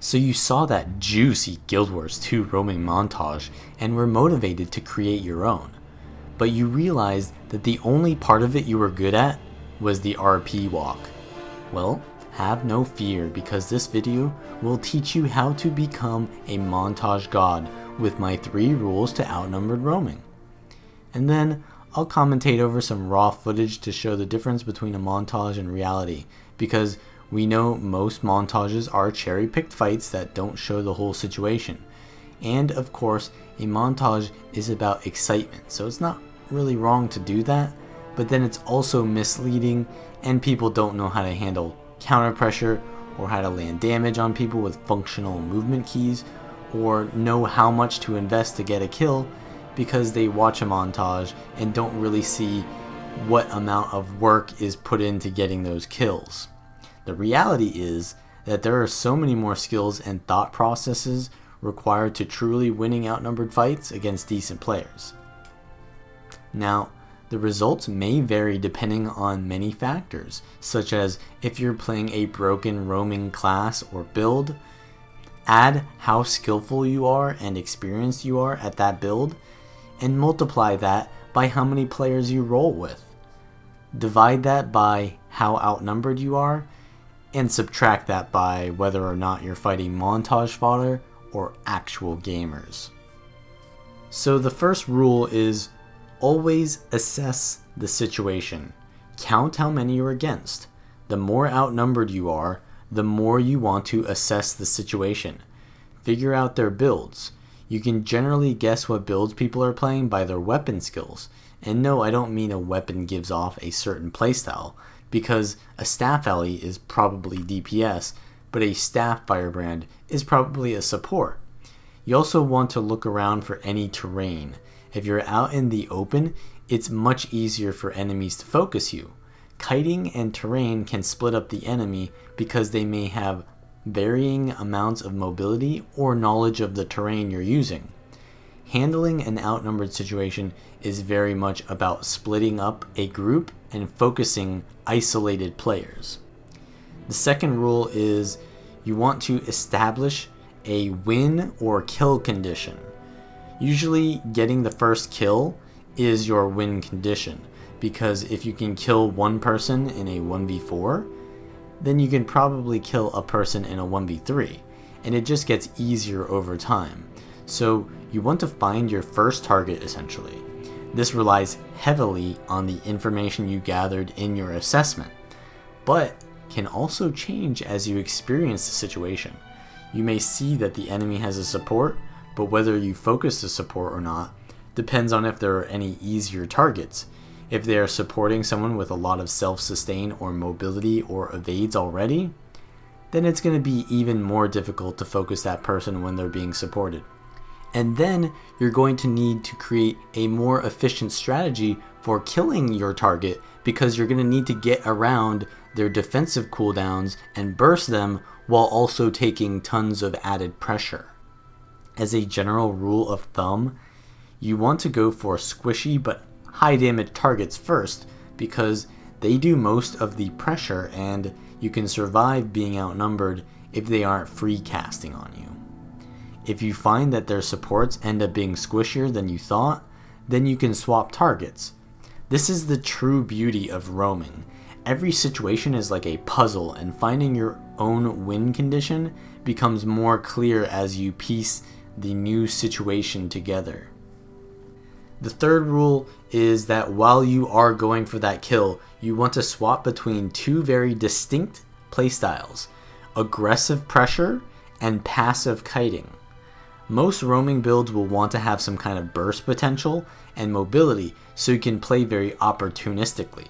So you saw that juicy Guild Wars 2 roaming montage and were motivated to create your own. But you realized that the only part of it you were good at was the RP walk. Well, have no fear, because this video will teach you how to become a montage god with my 3 rules to outnumbered roaming. And then I'll commentate over some raw footage to show the difference between a montage and reality, because we know most montages are cherry-picked fights that don't show the whole situation. And of course, a montage is about excitement, so it's not really wrong to do that, but then it's also misleading and people don't know how to handle counter pressure or how to land damage on people with functional movement keys, or know how much to invest to get a kill, because they watch a montage and don't really see what amount of work is put into getting those kills. The reality is that there are so many more skills and thought processes required to truly winning outnumbered fights against decent players. Now, the results may vary depending on many factors, such as if you're playing a broken roaming class or build, add how skillful you are and experienced you are at that build, and multiply that by how many players you roll with. Divide that by how outnumbered you are, and subtract that by whether or not you're fighting montage fodder or actual gamers. So the first rule is always assess the situation. Count how many you're against. The more outnumbered you are, the more you want to assess the situation. Figure out their builds. You can generally guess what builds people are playing by their weapon skills. And no, I don't mean a weapon gives off a certain playstyle, because a staff ally is probably DPS, but a staff firebrand is probably a support. You also want to look around for any terrain. If you're out in the open, it's much easier for enemies to focus you. Kiting and terrain can split up the enemy because they may have varying amounts of mobility or knowledge of the terrain you're using. Handling an outnumbered situation is very much about splitting up a group and focusing isolated players. The second rule is you want to establish a win or kill condition. Usually getting the first kill is your win condition, because if you can kill one person in a 1v4, then you can probably kill a person in a 1v3, and it just gets easier over time. So you want to find your first target essentially. This relies heavily on the information you gathered in your assessment, but can also change as you experience the situation. You may see that the enemy has a support, but whether you focus the support or not depends on if there are any easier targets. If they are supporting someone with a lot of self-sustain or mobility or evades already, then it's going to be even more difficult to focus that person when they're being supported. And then you're going to need to create a more efficient strategy for killing your target, because you're going to need to get around their defensive cooldowns and burst them while also taking tons of added pressure. As a general rule of thumb, you want to go for squishy but high damage targets first, because they do most of the pressure and you can survive being outnumbered if they aren't free casting on you. If you find that their supports end up being squishier than you thought, then you can swap targets. This is the true beauty of roaming. Every situation is like a puzzle, and finding your own win condition becomes more clear as you piece the new situation together. The third rule is that while you are going for that kill, you want to swap between 2 very distinct playstyles: aggressive pressure and passive kiting. Most roaming builds will want to have some kind of burst potential and mobility so you can play very opportunistically.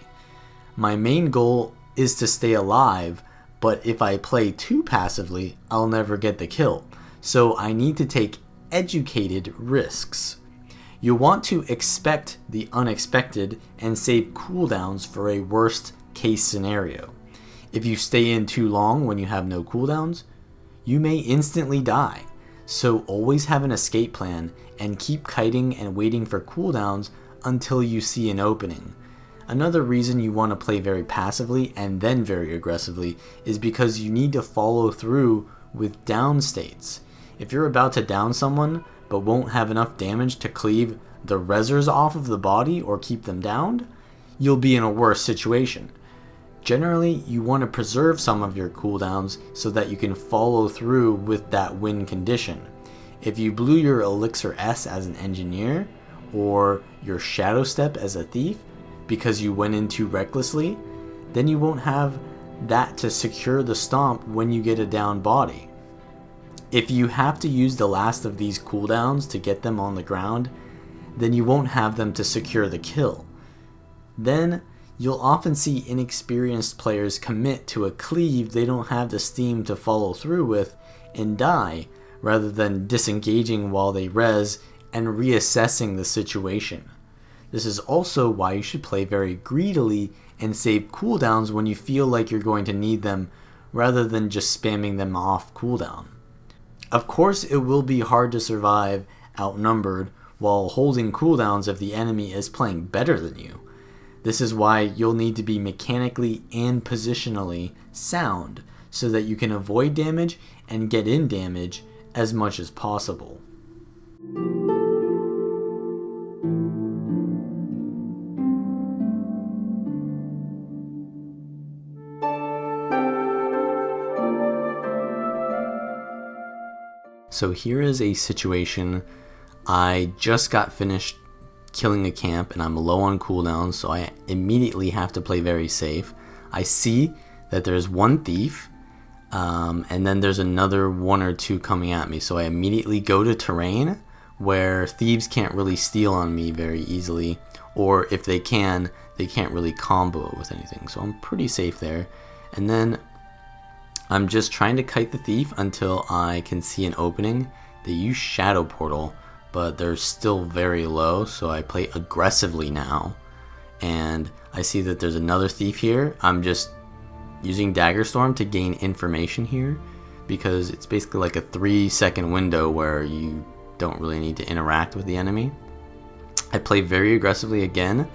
My main goal is to stay alive, but if I play too passively, I'll never get the kill. So I need to take educated risks. You want to expect the unexpected and save cooldowns for a worst case scenario. If you stay in too long when you have no cooldowns, you may instantly die. So always have an escape plan and keep kiting and waiting for cooldowns until you see an opening. Another reason you want to play very passively and then very aggressively is because you need to follow through with down states. If you're about to down someone but won't have enough damage to cleave the rezzers off of the body or keep them downed, you'll be in a worse situation. Generally, you want to preserve some of your cooldowns so that you can follow through with that win condition. If you blew your Elixir S as an engineer, or your Shadow Step as a thief, because you went in too recklessly, then you won't have that to secure the stomp when you get a down body. If you have to use the last of these cooldowns to get them on the ground, then you won't have them to secure the kill. Then you'll often see inexperienced players commit to a cleave they don't have the steam to follow through with and die, rather than disengaging while they res and reassessing the situation. This is also why you should play very greedily and save cooldowns when you feel like you're going to need them, rather than just spamming them off cooldown. Of course, it will be hard to survive outnumbered while holding cooldowns if the enemy is playing better than you. This is why you'll need to be mechanically and positionally sound so that you can avoid damage and get in damage as much as possible. So here is a situation. I just got finished killing a camp and I'm low on cooldown, so I immediately have to play very safe. I see that there's one thief, and then there's another one or two coming at me, so I immediately go to terrain where thieves can't really steal on me very easily, or if they can, they can't really combo it with anything, so I'm pretty safe there. And then I'm just trying to kite the thief until I can see an opening. They use Shadow Portal, but they're still very low, so I play aggressively now. And I see that there's another thief here. I'm just using Dagger Storm to gain information here, because it's basically like a 3-second window where you don't really need to interact with the enemy. I play very aggressively again,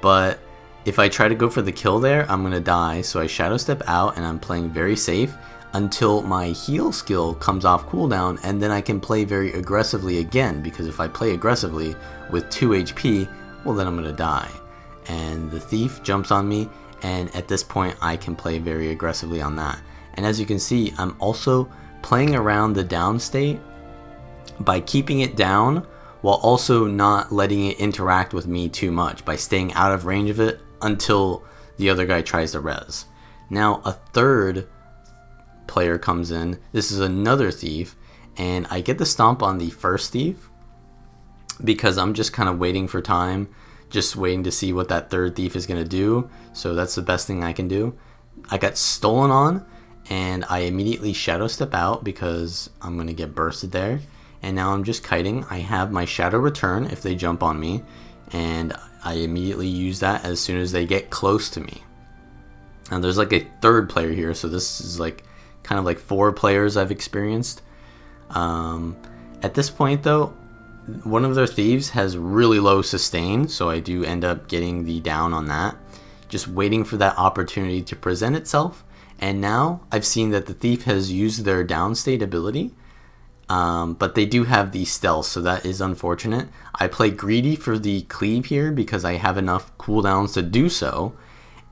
but if I try to go for the kill there, I'm going to die, so I Shadow Step out and I'm playing very safe until my heal skill comes off cooldown, and then I can play very aggressively again, because if I play aggressively with 2 HP, well then I'm going to die. And the thief jumps on me, and at this point I can play very aggressively on that. And as you can see, I'm also playing around the down state by keeping it down while also not letting it interact with me too much, by staying out of range of it until the other guy tries to res. Now a third player comes in. This is another thief, and I get the stomp on the first thief because I'm just kind of waiting for time, just waiting to see what that third thief is going to do. So that's the best thing I can do. I got stolen on, and I immediately Shadow Step out because I'm going to get bursted there. And now I'm just kiting. I have my Shadow Return if they jump on me, and I immediately use that as soon as they get close to me. Now there's like a third player here, so this is like kind of like 4 players I've experienced. At this point though, one of their thieves has really low sustain, so I do end up getting the down on that, just waiting for that opportunity to present itself. And now I've seen that the thief has used their downstate ability, but they do have the stealth, so that is unfortunate. I play greedy for the cleave here because I have enough cooldowns to do so,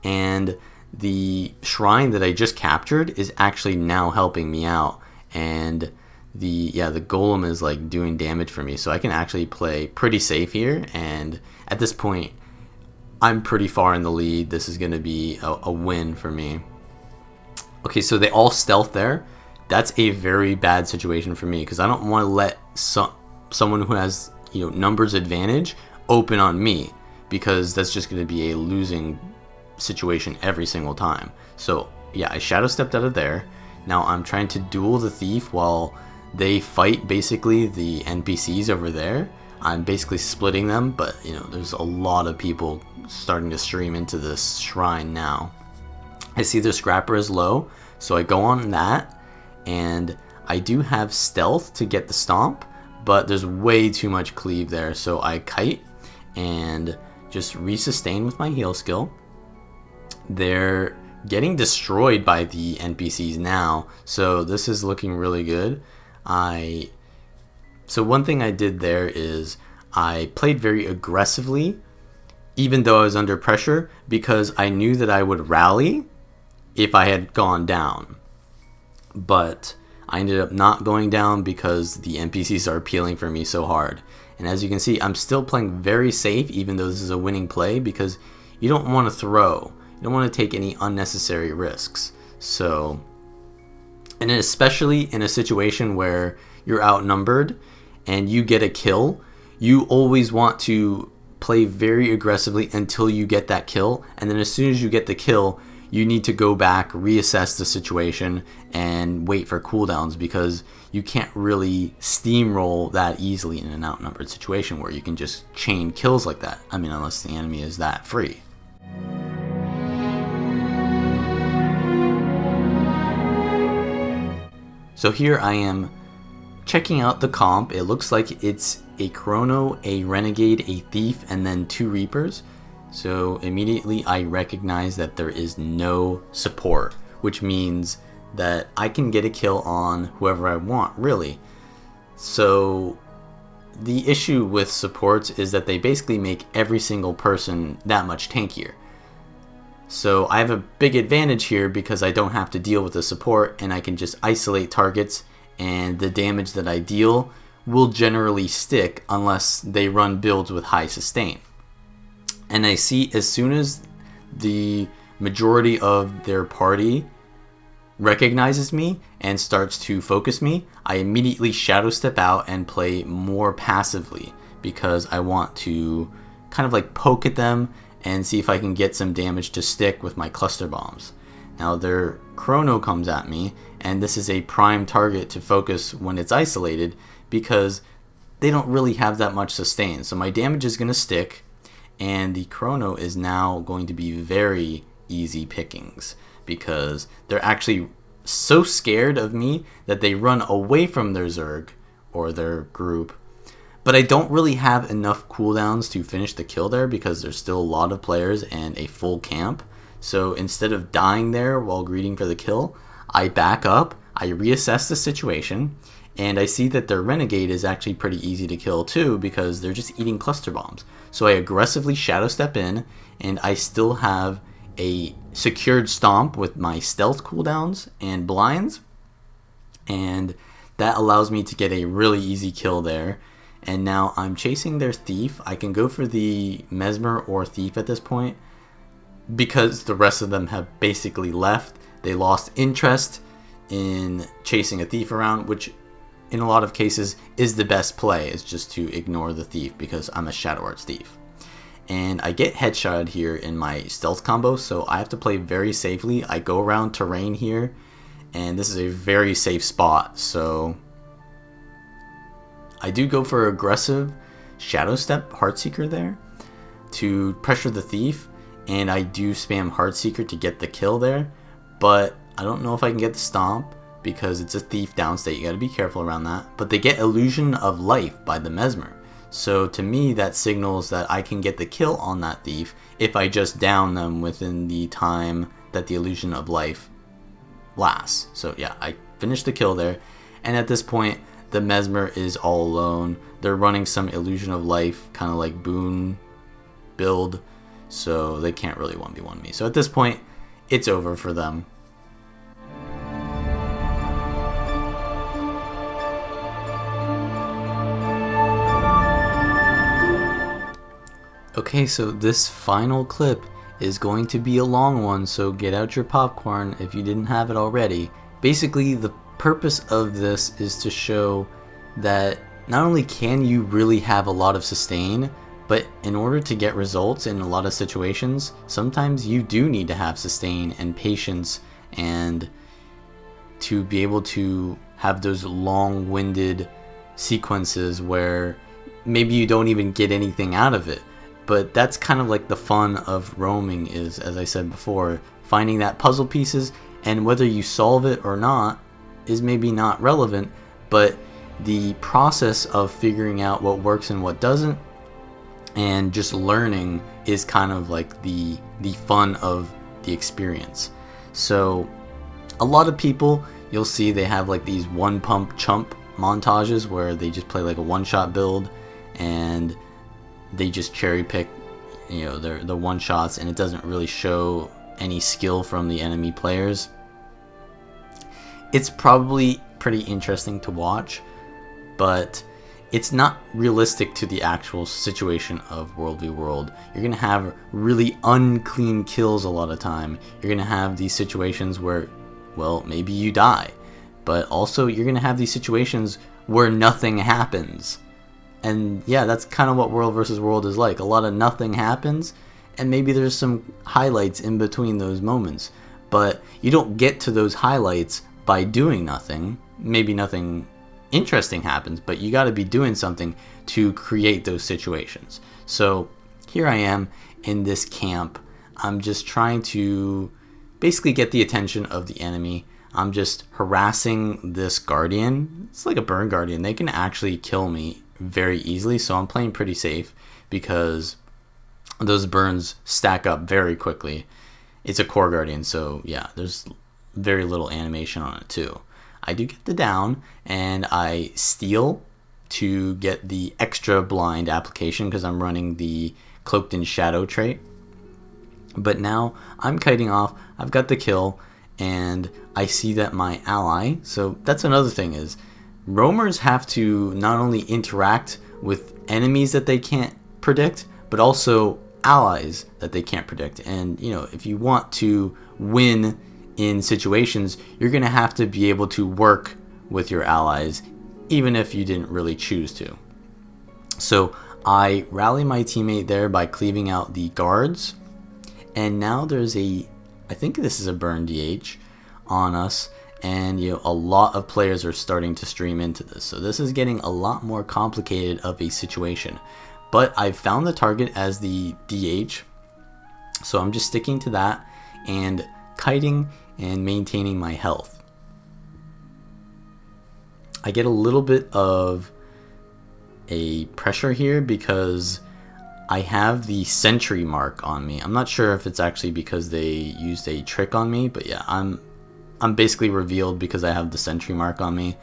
and the shrine that I just captured is actually now helping me out, and the golem is like doing damage for me, so I can actually play pretty safe here. And at this point I'm pretty far in the lead. This is going to be a win for me. Okay, so they all stealth there. That's a very bad situation for me because I don't want to let someone who has, numbers advantage open on me, because that's just going to be a losing situation every single time. So yeah, I Shadow Stepped out of there. Now I'm trying to duel the thief while they fight basically the NPCs over there. I'm basically splitting them, but there's a lot of people starting to stream into this shrine now. I see their scrapper is low, so I go on that, and I do have stealth to get the stomp, but there's way too much cleave there, so I kite and just resustain with my heal skill. Their getting destroyed by the NPCs now, so this is looking really good. So one thing I did there is I played very aggressively, even though I was under pressure, because I knew that I would rally if I had gone down. But I ended up not going down because the NPCs are peeling for me so hard. And as you can see, I'm still playing very safe, even though this is a winning play, because you don't want to throw. You don't want to take any unnecessary risks. So, and especially in a situation where you're outnumbered and you get a kill, you always want to play very aggressively until you get that kill. And then as soon as you get the kill, you need to go back, reassess the situation, and wait for cooldowns, because you can't really steamroll that easily in an outnumbered situation where you can just chain kills like that. I mean, unless the enemy is that free. So here I am checking out the comp. It looks like it's a Chrono, a Renegade, a Thief, and then 2 Reapers. So immediately I recognize that there is no support, which means that I can get a kill on whoever I want, really. So the issue with supports is that they basically make every single person that much tankier. So I have a big advantage here because I don't have to deal with the support, and I can just isolate targets, and the damage that I deal will generally stick unless they run builds with high sustain. And I see as soon as the majority of their party recognizes me and starts to focus me, I immediately shadow step out and play more passively, because I want to kind of like poke at them and see if I can get some damage to stick with my cluster bombs. Now their Chrono comes at me, and this is a prime target to focus when it's isolated, because they don't really have that much sustain. So my damage is going to stick, and the Chrono is now going to be very easy pickings, because they're actually so scared of me that they run away from their Zerg or their group. But I don't really have enough cooldowns to finish the kill there, because there's still a lot of players and a full camp. So instead of dying there while greeting for the kill, I back up, I reassess the situation, and I see that their Renegade is actually pretty easy to kill too, because they're just eating cluster bombs. So I aggressively shadow step in, and I still have a secured stomp with my stealth cooldowns and blinds, and that allows me to get a really easy kill there. And now I'm chasing their Thief. I can go for the Mesmer or Thief at this point, because the rest of them have basically left. They lost interest in chasing a Thief around, which in a lot of cases is the best play, is just to ignore the Thief, because I'm a Shadow Arts Thief. And I get headshotted here in my stealth combo, so I have to play very safely. I go around terrain here, and this is a very safe spot, so I do go for aggressive Shadow Step Heartseeker there to pressure the Thief, and I do spam Heartseeker to get the kill there, but I don't know if I can get the stomp, because it's a Thief downstate. You gotta be careful around that. But they get Illusion of Life by the Mesmer. So to me, that signals that I can get the kill on that Thief if I just down them within the time that the Illusion of Life lasts. So yeah, I finished the kill there. And at this point, the Mesmer is all alone. They're running some Illusion of Life, kind of like Boon build, so they can't really 1v1 me. So at this point, it's over for them. Okay, so this final clip is going to be a long one, so get out your popcorn if you didn't have it already. Basically, the purpose of this is to show that not only can you really have a lot of sustain, but in order to get results in a lot of situations, sometimes you do need to have sustain and patience, and to be able to have those long-winded sequences where maybe you don't even get anything out of it. But that's kind of like the fun of roaming, is, as I said before, finding that puzzle pieces, and whether you solve it or not is maybe not relevant, but the process of figuring out what works and what doesn't, and just learning, is kind of like the fun of the experience. So a lot of people, you'll see they have like these one pump chump montages where they just play like a one-shot build and they just cherry pick, you know, the one shots, and it doesn't really show any skill from the enemy players. It's probably pretty interesting to watch, but it's not realistic to the actual situation of World v World. You're gonna have really unclean kills a lot of time. You're gonna have these situations where, well, maybe you die, but also you're gonna have these situations where nothing happens. And yeah, that's kind of what World versus World is like. A lot of nothing happens, and maybe there's some highlights in between those moments. But you don't get to those highlights by doing nothing. Maybe nothing interesting happens, but you got to be doing something to create those situations. So here I am in this camp. I'm just trying to basically get the attention of the enemy. I'm just harassing this guardian. It's like a burn guardian. They can actually kill me very easily, so I'm playing pretty safe because those burns stack up very quickly. It's a core guardian, so yeah, there's very little animation on it too. I do get the down, and I steal to get the extra blind application because I'm running the Cloaked in Shadow trait. But now I'm kiting off, I've got the kill, and I see that my ally, so that's another thing is, roamers have to not only interact with enemies that they can't predict, but also allies that they can't predict. And you know, if you want to win in situations, you're gonna have to be able to work with your allies, even if you didn't really choose to. So I rally my teammate there by cleaving out the guards, and now there's I think this is a burn DH on us, and you know, a lot of players are starting to stream into this, so this is getting a lot more complicated of a situation. But I've found the target as the DH, so I'm just sticking to that and kiting and maintaining my health. I get a little bit of a pressure here because I have the sentry mark on me. I'm not sure if it's actually because they used a trick on me, but yeah, I'm basically revealed because I have the sentry mark on me,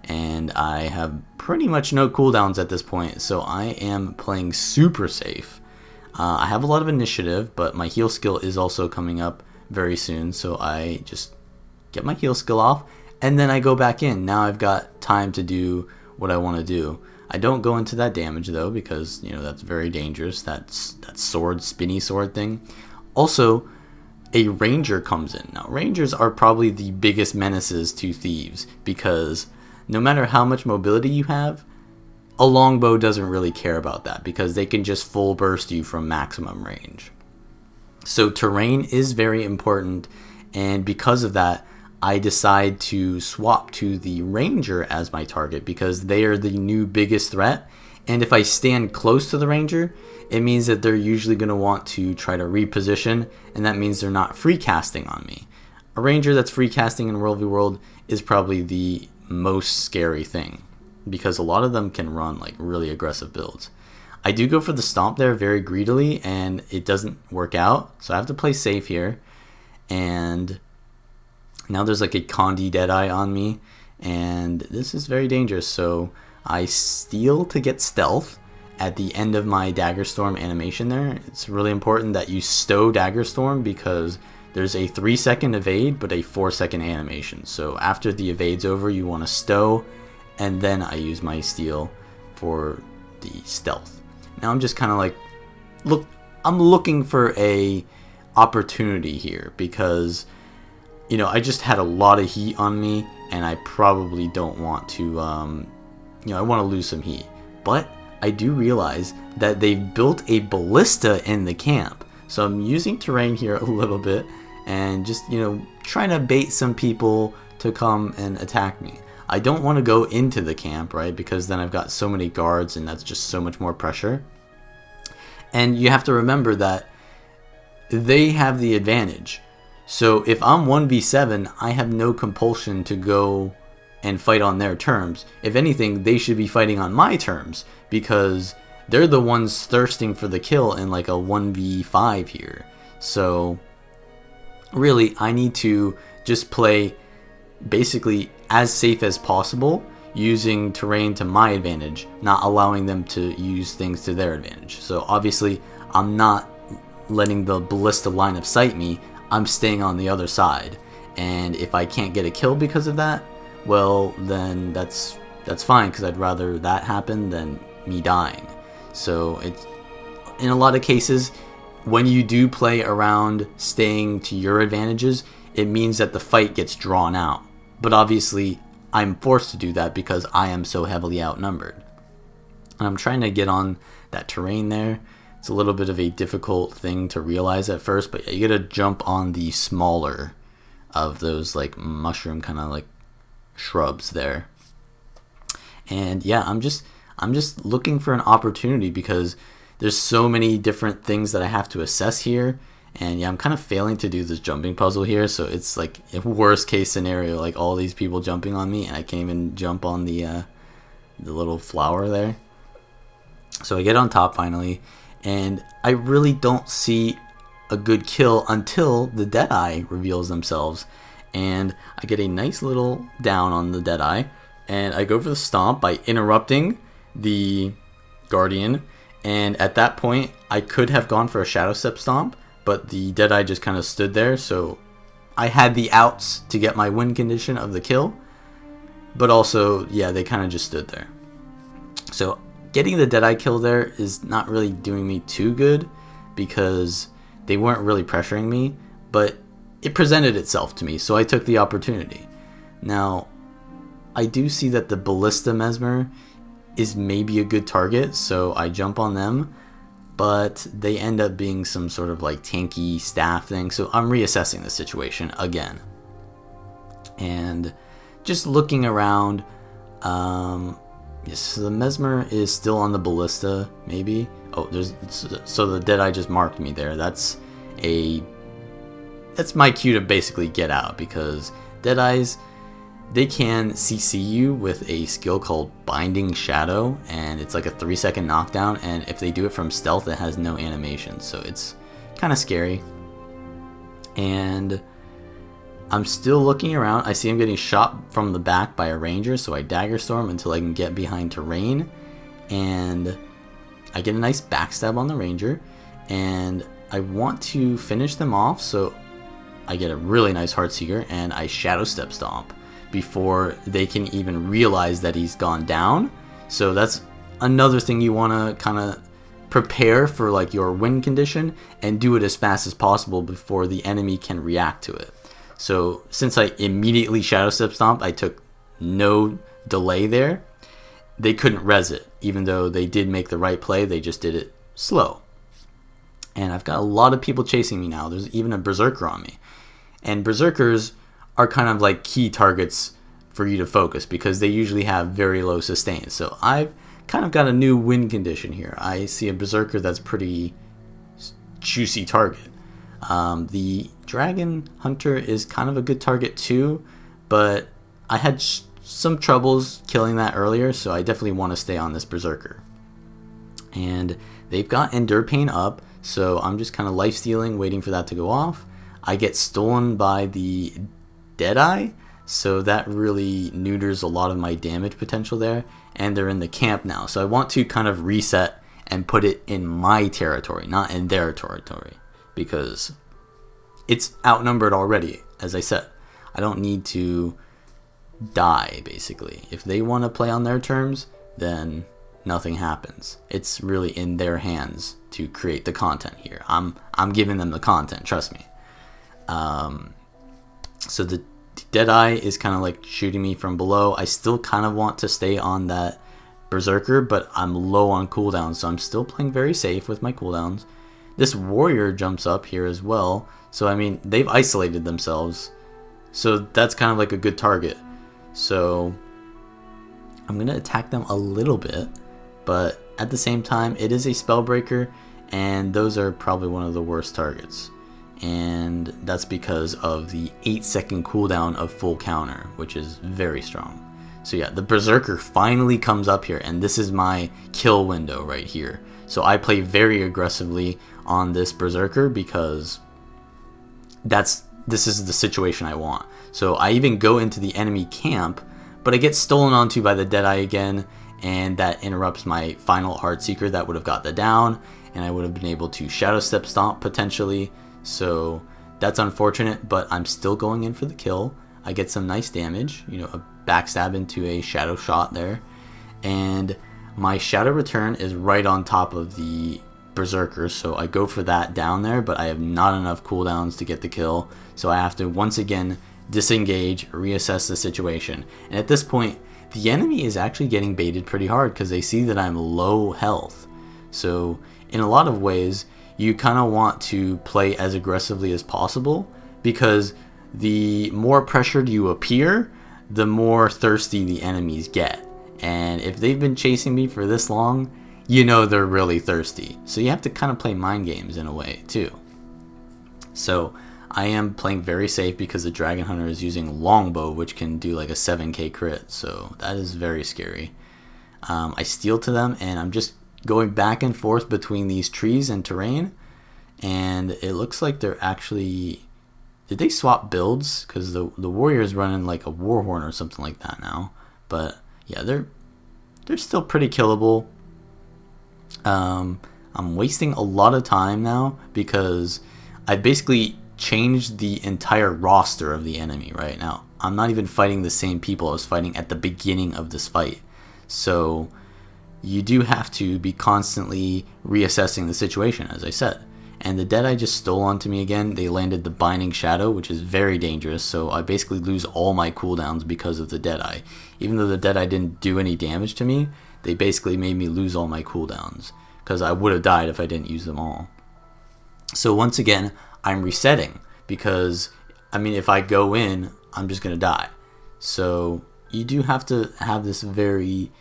and I have pretty much no cooldowns at this point, so I am playing super safe. I have a lot of initiative, but my heal skill is also coming up very soon, so I just get my heal skill off, and then I go back in. Now I've got time to do what I want to do. I don't go into that damage though, because you know, that's very dangerous. That sword, spinny sword thing. Also, a ranger comes in. Now rangers are probably the biggest menaces to thieves, because no matter how much mobility you have, a longbow doesn't really care about that because they can just full burst you from maximum range. So terrain is very important, and because of that, I decide to swap to the ranger as my target because they are the new biggest threat. And if I stand close to the ranger, it means that they're usually going to want to try to reposition, and that means they're not free casting on me. A ranger that's free casting in World v World is probably the most scary thing because a lot of them can run like really aggressive builds. I do go for the stomp there very greedily, and it doesn't work out, so I have to play safe here. And now there's like a Condi Deadeye on me, and this is very dangerous, so I steal to get stealth at the end of my Daggerstorm animation there. It's really important that you stow Daggerstorm because there's a 3-second evade but a 4-second animation. So after the evade's over, you want to stow, and then I use my steal for the stealth. Now I'm just kind of like, I'm looking for a opportunity here because, you know, I just had a lot of heat on me, and I probably don't want to, you know, I want to lose some heat. But I do realize that they've built a ballista in the camp, so I'm using terrain here a little bit and just, you know, trying to bait some people to come and attack me. I don't want to go into the camp, right, because then I've got so many guards and that's just so much more pressure. And you have to remember that they have the advantage. So if I'm 1v7, I have no compulsion to go and fight on their terms. If anything, they should be fighting on my terms because they're the ones thirsting for the kill in like a 1v5 here. So really I need to just play basically as safe as possible, using terrain to my advantage, not allowing them to use things to their advantage. So obviously I'm not letting the ballista line of sight me, I'm staying on the other side. And if I can't get a kill because of that, well, then that's fine, because I'd rather that happen than me dying. So it's, in a lot of cases, when you do play around staying to your advantages, it means that the fight gets drawn out. But obviously, I'm forced to do that because I am so heavily outnumbered. And I'm trying to get on that terrain there. It's a little bit of a difficult thing to realize at first, but you gotta jump on the smaller of those like mushroom kind of like shrubs there. And yeah, I'm just looking for an opportunity, because there's so many different things that I have to assess here. And yeah, I'm kind of failing to do this jumping puzzle here, so it's like a worst case scenario, like all these people jumping on me and I can't even jump on the little flower there. So I get on top finally, and I really don't see a good kill until the Deadeye reveals themselves, and I get a nice little down on the Deadeye, and I go for the stomp by interrupting the Guardian. And at that point I could have gone for a Shadow Step stomp, but the Deadeye just kind of stood there, so I had the outs to get my win condition of the kill, but also, yeah, they kind of just stood there. So getting the Deadeye kill there is not really doing me too good, because they weren't really pressuring me, but it presented itself to me, so I took the opportunity. Now, I do see that the Ballista Mesmer is maybe a good target, so I jump on them, but they end up being some sort of like tanky staff thing, so I'm reassessing the situation again. And just looking around, yes, so the Mesmer is still on the Ballista, maybe. Oh, so the Deadeye just marked me there. That's my cue to basically get out, because Deadeyes, they can CC you with a skill called Binding Shadow, and it's like a 3-second knockdown, and if they do it from stealth, it has no animation, so it's kind of scary. And I'm still looking around. I see him getting shot from the back by a ranger, so I dagger storm until I can get behind terrain, and I get a nice backstab on the ranger, and I want to finish them off, so I get a really nice Heartseeker, and I Shadow Step Stomp before they can even realize that he's gone down. So that's another thing you want to kind of prepare for, like your win condition, and do it as fast as possible before the enemy can react to it. So since I immediately Shadow Step Stomp, I took no delay there. They couldn't res it, even though they did make the right play, they just did it slow. And I've got a lot of people chasing me now. There's even a Berserker on me. And Berserkers are kind of like key targets for you to focus, because they usually have very low sustain. So I've kind of got a new win condition here. I see a Berserker that's pretty juicy target. The Dragon Hunter is kind of a good target too, but I had some troubles killing that earlier, so I definitely want to stay on this Berserker. And they've got Endure Pain up, so I'm just kind of lifestealing, waiting for that to go off. I get stolen by the Deadeye, so that really neuters a lot of my damage potential there, and they're in the camp now, so I want to kind of reset and put it in my territory, not in their territory, because it's outnumbered already. As I said, I don't need to die, basically. If they want to play on their terms, then nothing happens. It's really in their hands to create the content here. I'm giving them the content, trust me. So the Deadeye is kind of like shooting me from below. I still kind of want to stay on that Berserker, but I'm low on cooldown, so I'm still playing very safe with my cooldowns. This Warrior jumps up here as well, so I mean, they've isolated themselves, so that's kind of like a good target. So I'm going to attack them a little bit, but at the same time, it is a Spellbreaker, and those are probably one of the worst targets. And that's because of the 8-second cooldown of full counter, which is very strong. So yeah, the Berserker finally comes up here, and this is my kill window right here. So I play very aggressively on this Berserker, because that's this is the situation I want. So I even go into the enemy camp, but I get stolen onto by the Deadeye again, and that interrupts my final Heartseeker that would have got the down, and I would have been able to Shadow Step Stomp potentially. So that's unfortunate, but I'm still going in for the kill. I get some nice damage, you know, a backstab into a Shadow Shot there, and my Shadow Return is right on top of the Berserker, so I go for that down there, but I have not enough cooldowns to get the kill, so I have to once again disengage, reassess the situation. And at this point, the enemy is actually getting baited pretty hard because they see that I'm low health. So in a lot of ways, you kind of want to play as aggressively as possible, because the more pressured you appear, the more thirsty the enemies get. And if they've been chasing me for this long, you know they're really thirsty. So you have to kind of play mind games in a way too. So I am playing very safe because the Dragon Hunter is using Longbow, which can do like a 7k crit. So that is very scary. I steal to them, and I'm just going back and forth between these trees and terrain. And it looks like they're actually... Did they swap builds? Because the warrior is running like a Warhorn or something like that now. But yeah, they're still pretty killable. I'm wasting a lot of time now because I basically changed the entire roster of the enemy right now. I'm not even fighting the same people I was fighting at the beginning of this fight. So you do have to be constantly reassessing the situation, as I said. And the Deadeye just stole onto me again. They landed the Binding Shadow, which is very dangerous, so I basically lose all my cooldowns because of the Deadeye. Even though the Deadeye didn't do any damage to me, they basically made me lose all my cooldowns, because I would have died if I didn't use them all. So once again, I'm resetting, because, I mean, if I go in, I'm just going to die. So you do have to have this very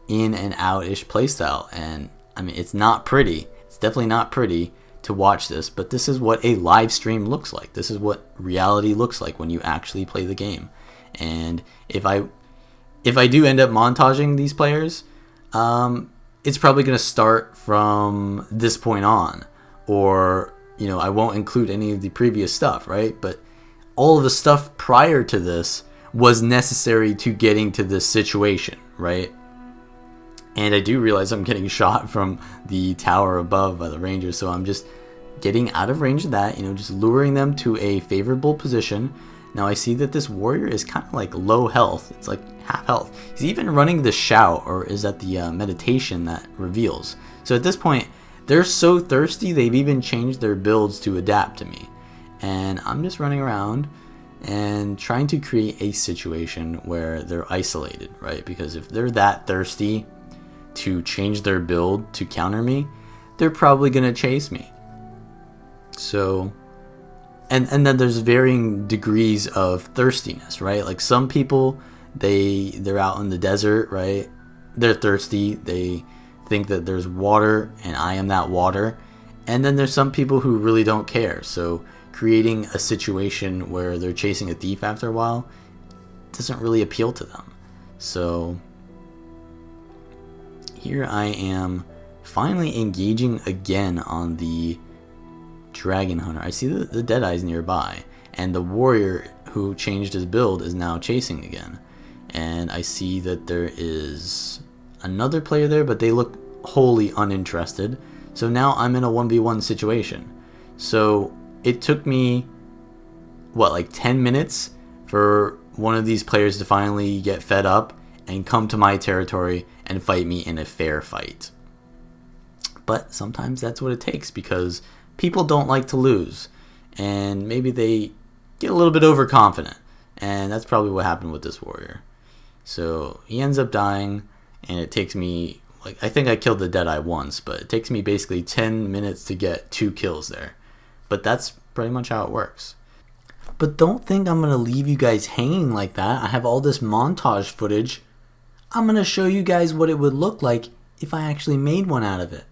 in and out-ish playstyle, and I mean, it's not pretty. It's definitely not pretty to watch this, but this is what a live stream looks like. This is what reality looks like when you actually play the game. And if I do end up montaging these players, it's probably going to start from this point on, or you know, I won't include any of the previous stuff, right? But all of the stuff prior to this was necessary to getting to this situation, right? And I do realize I'm getting shot from the tower above by the Rangers, so I'm just getting out of range of that, you know, just luring them to a favorable position. Now I see that this warrior is kind of like low health. It's like half health. He's even running the shout, or is that the meditation that reveals? So at this point, they're so thirsty, they've even changed their builds to adapt to me. And I'm just running around and trying to create a situation where they're isolated, right? Because if they're that thirsty to change their build to counter me, they're probably going to chase me. So, and then there's varying degrees of thirstiness, right? Like some people, they're out in the desert, right? They're thirsty. They think that there's water and I am that water. And then there's some people who really don't care. So creating a situation where they're chasing a thief after a while doesn't really appeal to them. So here I am finally engaging again on the Dragon Hunter. I see the Deadeye's nearby, and the warrior who changed his build is now chasing again. And I see that there is another player there, but they look wholly uninterested. So now I'm in a 1v1 situation. So it took me, what, like 10 minutes for one of these players to finally get fed up and come to my territory and fight me in a fair fight. But sometimes that's what it takes, because people don't like to lose, and maybe they get a little bit overconfident, and that's probably what happened with this warrior. So he ends up dying, and it takes me, like, I think I killed the Deadeye once, but it takes me basically 10 minutes to get 2 kills there. But that's pretty much how it works. But don't think I'm going to leave you guys hanging like that. I have all this montage footage. I'm going to show you guys what it would look like if I actually made one out of it.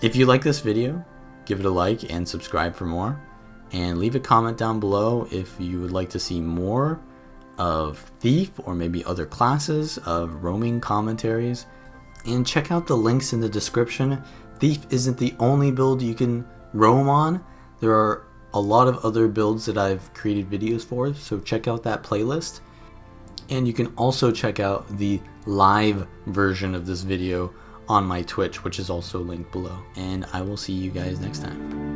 If you like this video, give it a like and subscribe for more. And leave a comment down below if you would like to see more of Thief or maybe other classes of roaming commentaries. And check out the links in the description. Thief isn't the only build you can roam on. There are a lot of other builds that I've created videos for, so check out that playlist. And you can also check out the live version of this video on my Twitch, which is also linked below. And I will see you guys next time.